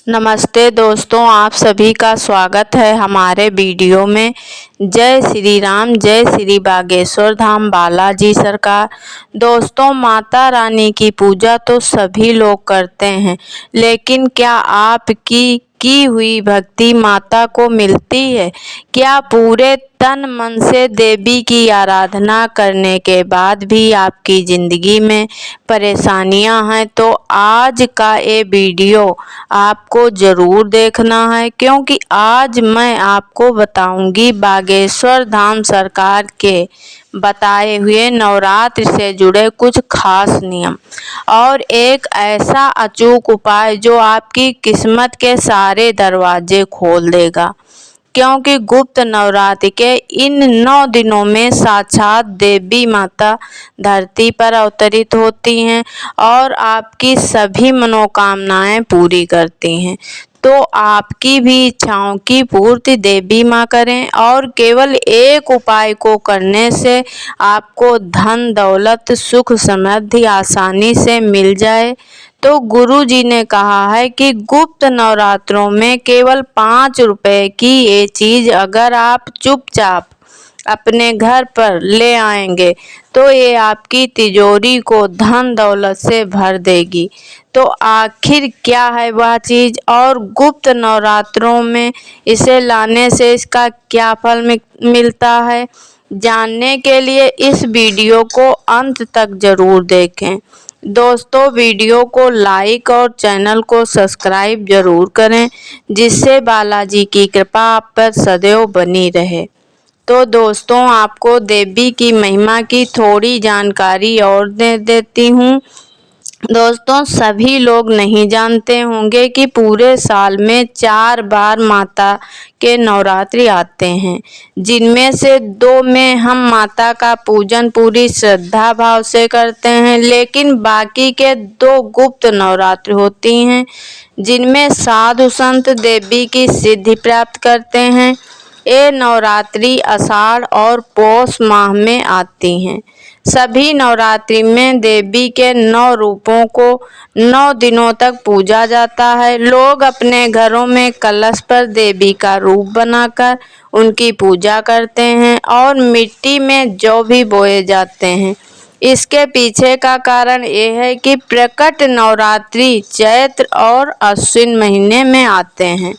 नमस्ते दोस्तों, आप सभी का स्वागत है हमारे वीडियो में। जय श्री राम, जय श्री बागेश्वर धाम बालाजी सरकार। दोस्तों, माता रानी की पूजा तो सभी लोग करते हैं, लेकिन क्या आपकी की हुई भक्ति माता को मिलती है? क्या पूरे तन मन से देवी की आराधना करने के बाद भी आपकी ज़िंदगी में परेशानियां हैं? तो आज का ये वीडियो आपको ज़रूर देखना है, क्योंकि आज मैं आपको बताऊंगी बागेश्वर धाम सरकार के बताए हुए नवरात्र से जुड़े कुछ खास नियम और एक ऐसा अचूक उपाय जो आपकी किस्मत के सारे दरवाजे खोल देगा। क्योंकि गुप्त नवरात्र के इन 9 दिनों में साक्षात देवी माता धरती पर अवतरित होती हैं और आपकी सभी मनोकामनाएं पूरी करती हैं। तो आपकी भी इच्छाओं की पूर्ति देवी माँ करें और केवल एक उपाय को करने से आपको धन दौलत सुख समृद्धि आसानी से मिल जाए। तो गुरु जी ने कहा है कि गुप्त नवरात्रों में केवल 5 रुपए की ये चीज़ अगर आप चुपचाप अपने घर पर ले आएंगे तो ये आपकी तिजोरी को धन दौलत से भर देगी। तो आखिर क्या है वह चीज़ और गुप्त नवरात्रों में इसे लाने से इसका क्या फल मिलता है? जानने के लिए इस वीडियो को अंत तक ज़रूर देखें। दोस्तों, वीडियो को लाइक और चैनल को सब्सक्राइब जरूर करें, जिससे बालाजी की कृपा आप पर सदैव बनी रहे। तो दोस्तों, आपको देवी की महिमा की थोड़ी जानकारी और दे देती हूँ। दोस्तों, सभी लोग नहीं जानते होंगे कि पूरे साल में 4 बार माता के नवरात्रि आते हैं, जिनमें से 2 में हम माता का पूजन पूरी श्रद्धा भाव से करते हैं, लेकिन बाकी के 2 गुप्त नवरात्रि होती हैं, जिनमें साधु संत देवी की सिद्धि प्राप्त करते हैं। ये नवरात्रि आषाढ़ और पौष माह में आती हैं। सभी नवरात्रि में देवी के 9 रूपों को 9 दिनों तक पूजा जाता है। लोग अपने घरों में कलश पर देवी का रूप बनाकर उनकी पूजा करते हैं और मिट्टी में जौ भी बोए जाते हैं। इसके पीछे का कारण ये है कि प्रकट नवरात्रि चैत्र और अश्विन महीने में आते हैं।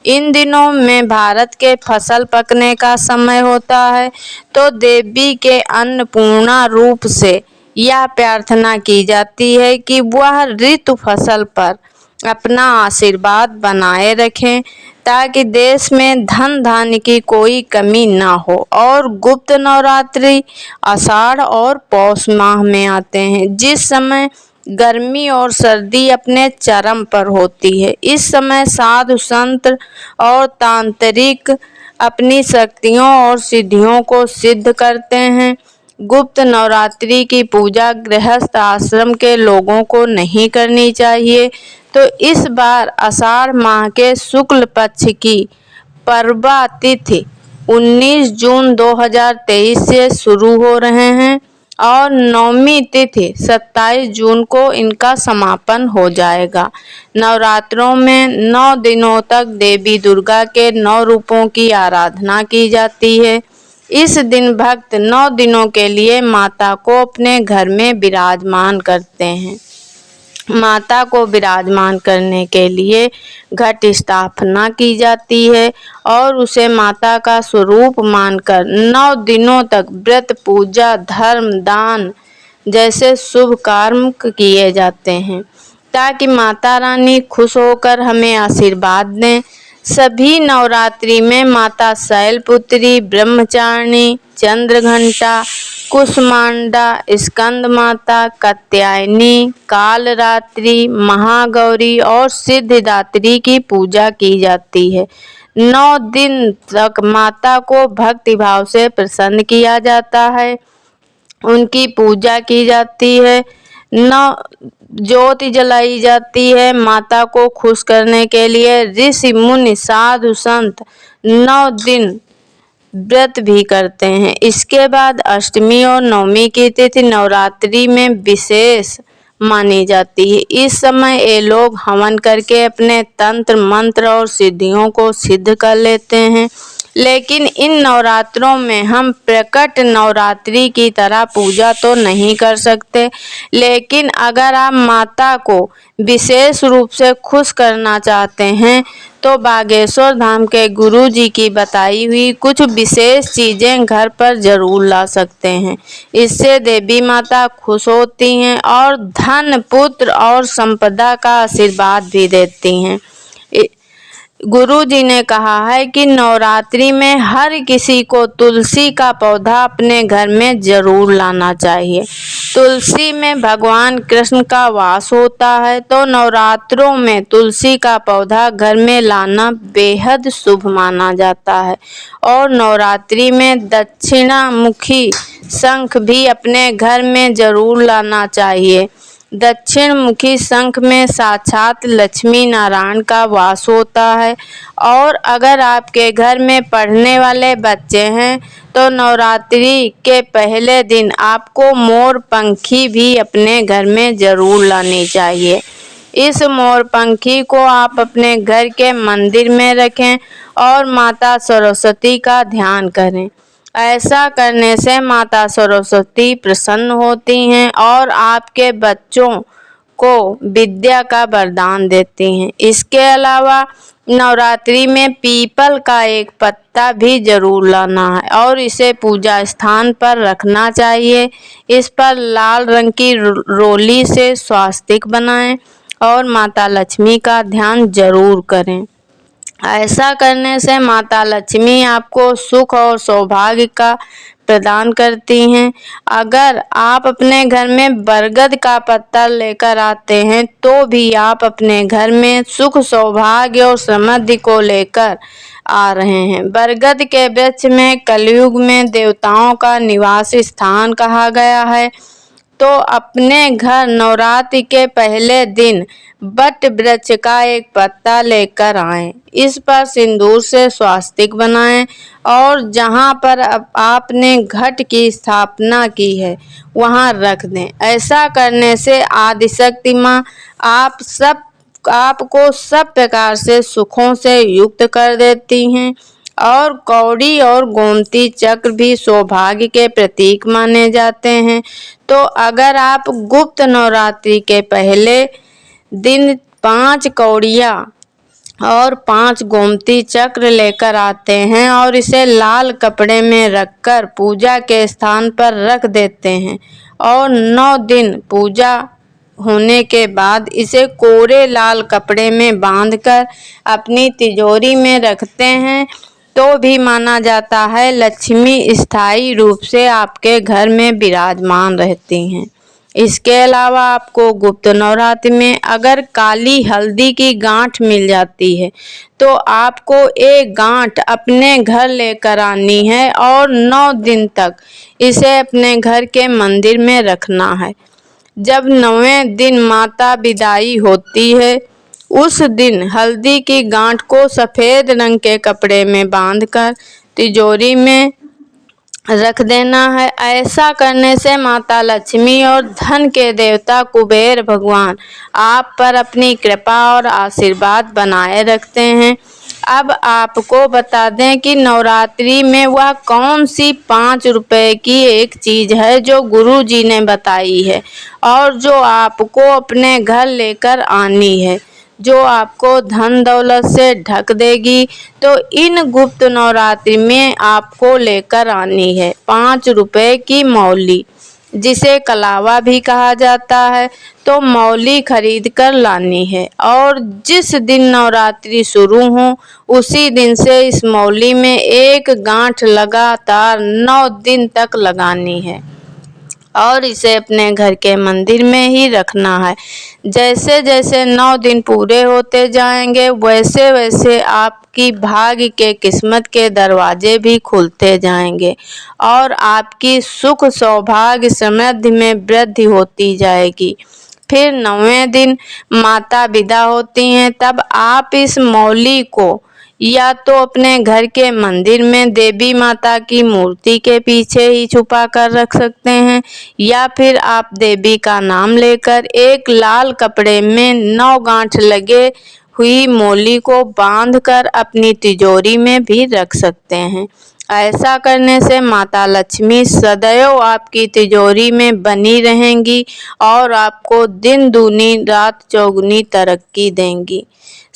इन दिनों में भारत के फसल पकने का समय होता है, तो देवी के अन्नपूर्णा रूप से यह प्रार्थना की जाती है कि वह ऋतु फसल पर अपना आशीर्वाद बनाए रखें, ताकि देश में धन धान्य की कोई कमी ना हो। और गुप्त नवरात्रि आषाढ़ और पौष माह में आते हैं, जिस समय गर्मी और सर्दी अपने चरम पर होती है। इस समय साधु संत और तांत्रिक अपनी शक्तियों और सिद्धियों को सिद्ध करते हैं। गुप्त नवरात्रि की पूजा गृहस्थ आश्रम के लोगों को नहीं करनी चाहिए। तो इस बार आषाढ़ माह के शुक्ल पक्ष की परवा तिथि 19 जून 2023 से शुरू हो रहे हैं और नवमी तिथि 27 जून को इनका समापन हो जाएगा। नवरात्रों में 9 दिनों तक देवी दुर्गा के 9 रूपों की आराधना की जाती है। इस दिन भक्त 9 दिनों के लिए माता को अपने घर में विराजमान करते हैं। माता को विराजमान करने के लिए घट स्थापना की जाती है और उसे माता का स्वरूप मानकर 9 दिनों तक व्रत पूजा धर्म दान जैसे शुभ कर्म किए जाते हैं, ताकि माता रानी खुश होकर हमें आशीर्वाद दें। सभी नवरात्रि में माता शैलपुत्री, ब्रह्मचारिणी, चंद्रघंटा, कुसमांडा, स्कंद माता, कात्यायनी, कालरात्रि, महागौरी और सिद्धिदात्री की पूजा की जाती है। 9 दिन तक माता को भक्ति भाव से प्रसन्न किया जाता है, उनकी पूजा की जाती है, 9 ज्योति जलाई जाती है। माता को खुश करने के लिए ऋषि मुनि साधु संत 9 दिन व्रत भी करते हैं। इसके बाद अष्टमी और नवमी की तिथि नवरात्रि में विशेष मानी जाती है। इस समय ये लोग हवन करके अपने तंत्र मंत्र और सिद्धियों को सिद्ध कर लेते हैं। लेकिन इन नवरात्रों में हम प्रकट नवरात्रि की तरह पूजा तो नहीं कर सकते, लेकिन अगर आप माता को विशेष रूप से खुश करना चाहते हैं तो बागेश्वर धाम के गुरु जी की बताई हुई कुछ विशेष चीज़ें घर पर जरूर ला सकते हैं। इससे देवी माता खुश होती हैं और धन, पुत्र और संपदा का आशीर्वाद भी देती हैं। गुरु जी ने कहा है कि नवरात्रि में हर किसी को तुलसी का पौधा अपने घर में जरूर लाना चाहिए। तुलसी में भगवान कृष्ण का वास होता है, तो नवरात्रों में तुलसी का पौधा घर में लाना बेहद शुभ माना जाता है। और नवरात्रि में दक्षिणामुखी शंख भी अपने घर में जरूर लाना चाहिए। दक्षिण मुखी शंख में साक्षात लक्ष्मी नारायण का वास होता है। और अगर आपके घर में पढ़ने वाले बच्चे हैं तो नवरात्रि के पहले दिन आपको मोर पंखी भी अपने घर में जरूर लानी चाहिए। इस मोर पंखी को आप अपने घर के मंदिर में रखें और माता सरस्वती का ध्यान करें। ऐसा करने से माता सरस्वती प्रसन्न होती हैं और आपके बच्चों को विद्या का वरदान देती हैं। इसके अलावा नवरात्रि में पीपल का एक पत्ता भी जरूर लाना है और इसे पूजा स्थान पर रखना चाहिए। इस पर लाल रंग की रोली से स्वास्तिक बनाएं और माता लक्ष्मी का ध्यान जरूर करें। ऐसा करने से माता लक्ष्मी आपको सुख और सौभाग्य का प्रदान करती हैं। अगर आप अपने घर में बरगद का पत्ता लेकर आते हैं तो भी आप अपने घर में सुख, सौभाग्य और समृद्धि को लेकर आ रहे हैं। बरगद के वृक्ष में कलयुग में देवताओं का निवास स्थान कहा गया है। तो अपने घर नवरात्रि के पहले दिन बट वृक्ष का एक पत्ता लेकर आएं। इस पर सिंदूर से स्वास्तिक बनाएं और जहां पर आपने घट की स्थापना की है वहां रख दें। ऐसा करने से आदिशक्ति मां आपको सब प्रकार से सुखों से युक्त कर देती हैं। और कौड़ी और गोमती चक्र भी सौभाग्य के प्रतीक माने जाते हैं। तो अगर आप गुप्त नवरात्रि के पहले दिन 5 कौड़ियाँ और 5 गोमती चक्र लेकर आते हैं और इसे लाल कपड़े में रखकर पूजा के स्थान पर रख देते हैं और 9 दिन पूजा होने के बाद इसे कोरे लाल कपड़े में बांधकर अपनी तिजोरी में रखते हैं तो भी माना जाता है लक्ष्मी स्थायी रूप से आपके घर में विराजमान रहती हैं। इसके अलावा आपको गुप्त नवरात्रि में अगर काली हल्दी की गांठ मिल जाती है तो आपको एक गांठ अपने घर लेकर आनी है और 9 दिन तक इसे अपने घर के मंदिर में रखना है। जब 9वें दिन माता विदाई होती है उस दिन हल्दी की गांठ को सफ़ेद रंग के कपड़े में बांधकर तिजोरी में रख देना है। ऐसा करने से माता लक्ष्मी और धन के देवता कुबेर भगवान आप पर अपनी कृपा और आशीर्वाद बनाए रखते हैं। अब आपको बता दें कि नवरात्रि में वह कौन सी 5 रुपए की एक चीज़ है जो गुरु जी ने बताई है और जो आपको अपने घर लेकर आनी है, जो आपको धन दौलत से ढक देगी। तो इन गुप्त नवरात्रि में आपको लेकर आनी है 5 रुपए की मौली, जिसे कलावा भी कहा जाता है। तो मौली खरीद कर लानी है और जिस दिन नवरात्रि शुरू हो उसी दिन से इस मौली में एक गांठ लगातार 9 दिन तक लगानी है और इसे अपने घर के मंदिर में ही रखना है। जैसे जैसे 9 दिन पूरे होते जाएंगे वैसे वैसे आपकी भाग्य के किस्मत के दरवाजे भी खुलते जाएंगे और आपकी सुख, सौभाग्य, समृद्धि में वृद्धि होती जाएगी। फिर 9वें दिन माता विदा होती हैं, तब आप इस मौली को या तो अपने घर के मंदिर में देवी माता की मूर्ति के पीछे ही छुपा कर रख सकते हैं, या फिर आप देवी का नाम लेकर एक लाल कपड़े में 9 गांठ लगे हुई मोली को बांधकर अपनी तिजोरी में भी रख सकते हैं। ऐसा करने से माता लक्ष्मी सदैव आपकी तिजोरी में बनी रहेंगी और आपको दिन दूनी रात चौगुनी तरक्की देंगी।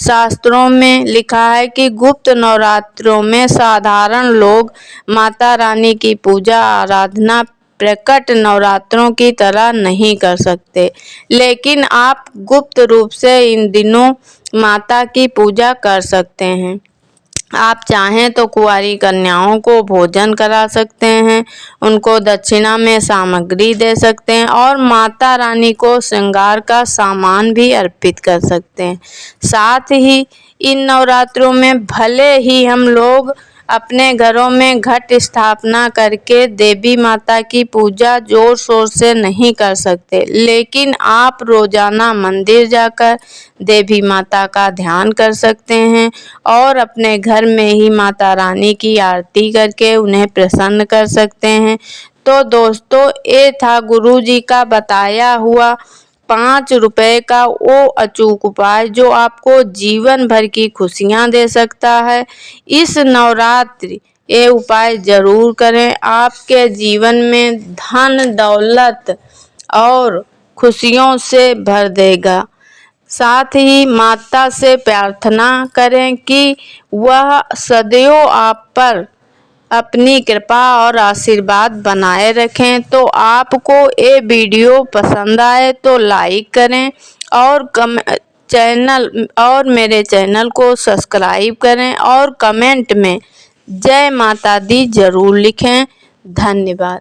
शास्त्रों में लिखा है कि गुप्त नवरात्रों में साधारण लोग माता रानी की पूजा आराधना प्रकट नवरात्रों की तरह नहीं कर सकते, लेकिन आप गुप्त रूप से इन दिनों माता की पूजा कर सकते हैं। आप चाहें तो कुंवारी कन्याओं को भोजन करा सकते हैं, उनको दक्षिणा में सामग्री दे सकते हैं और माता रानी को श्रृंगार का सामान भी अर्पित कर सकते हैं। साथ ही इन नवरात्रों में भले ही हम लोग अपने घरों में घट स्थापना करके देवी माता की पूजा जोर शोर से नहीं कर सकते, लेकिन आप रोजाना मंदिर जाकर देवी माता का ध्यान कर सकते हैं और अपने घर में ही माता रानी की आरती करके उन्हें प्रसन्न कर सकते हैं। तो दोस्तों, ये था गुरुजी का बताया हुआ 5 रुपए का वो अचूक उपाय जो आपको जीवन भर की खुशियां दे सकता है। इस नवरात्रि ये उपाय जरूर करें, आपके जीवन में धन दौलत और खुशियों से भर देगा। साथ ही माता से प्रार्थना करें कि वह सदैव आप पर अपनी कृपा और आशीर्वाद बनाए रखें। तो आपको ये वीडियो पसंद आए तो लाइक करें और मेरे चैनल को सब्सक्राइब करें और कमेंट में जय माता दी जरूर लिखें। धन्यवाद।